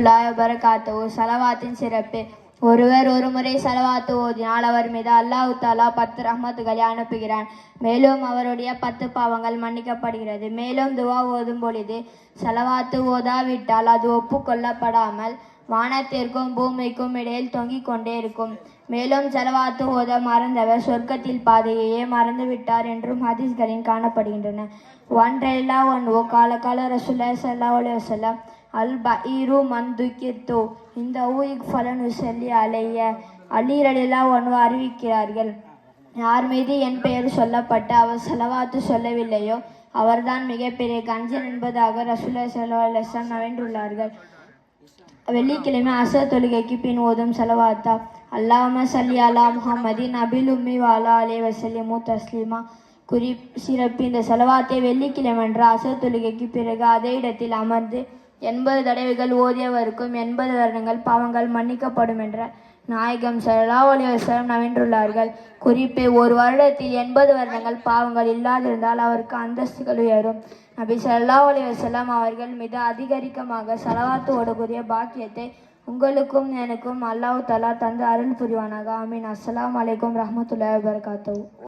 வரஹ்மத்துல்லாஹி வபரகாத்துஹு. ஸலவாத்தின் சிறப்பு. ஒருவர் ஒரு முறை ஸலவாத்து ஓதினால் அவர் மீது அல்லாஹ் தஆலா 10 ரஹ்மத்துகளை அனுப்புகிறான். மேலும் அவருடைய 10 பாவங்கள் மன்னிக்கப்படுகிறது. மேலும் துவா ஓதும் பொழுது ஸலவாத்து ஓதாவிட்டால் அது ஒப்புக்கொள்ளப்படாமல் வானத்திற்கும் பூமிக்கும் இடையில் தொங்கிக் கொண்டே இருக்கும். மேலும் ஸலவாத்து ஓத மறந்தவர் சொர்க்கத்தில் பாதையையே மறந்துவிட்டார் என்றும் ஹதீஸ்களில் காணப்படுகின்றன. கால ரசூலுல்லாஹி ஸல்லல்லாஹு அலைஹி வஸல்லம் அல் பஈரு மந்துக்கித்து இந்த ஊயிக் ஃபலன் உசல்லி அலைய. அலி ரலியல்லாஹு அன்ஹு அறிவிக்கிறார்கள், யார் மீது என் பெயர் சொல்லப்பட்டு அவர் ஸலவாத்து சொல்லவில்லையோ அவர்தான் மிகப்பெரிய கஞ்சன் என்பதாக ரசூலுல்லாஹி ஸல்லல்லாஹு அலைஹி வஸல்லம் நவின்றுள்ளார்கள். வெள்ளிக்கிழமை அசர் தொழுகைக்கு பின் ஓதும் ஸலவாத்தா. அல்லாஹும்ம ஸல்லி அலா முஹம்மதின் நபில் உம்மி வ அலா அலைஹி வஸல்லிமு தஸ்லீமா. சிறப்பு. இந்த ஸலவாத்தை வெள்ளிக்கிழமன்று அசர் தொழுகைக்கு பிறகு அதே இடத்தில் அமர்ந்து 80 தடவைகள் ஓதியவருக்கும் 80 வருடங்கள் பாவங்கள் மன்னிக்கப்படும் என்ற நாயகம் ஸல்லல்லாஹு அலைஹி வஸல்லம் நவின்றுள்ளார்கள். குறிப்பு, ஒரு வருடத்தில் 80 வருடங்கள் பாவங்கள் இல்லாதிருந்தால் அவருக்கு அந்தஸ்துகள் உயரும். நபி ஸல்லல்லாஹு அலைஹி வஸல்லம் அவர்கள் மீது அதிகரிக்கமாக ஸலவாத்து ஓடக்கூடிய பாக்கியத்தை உங்களுக்கும் எனக்கும் அல்லாஹ் தஆலா தந்து அருள் புரிவானாக. ஆமீன். அஸ்ஸலாமு அலைக்கும் வரஹ்மத்துல்லாஹி வபரகாத்துஹு.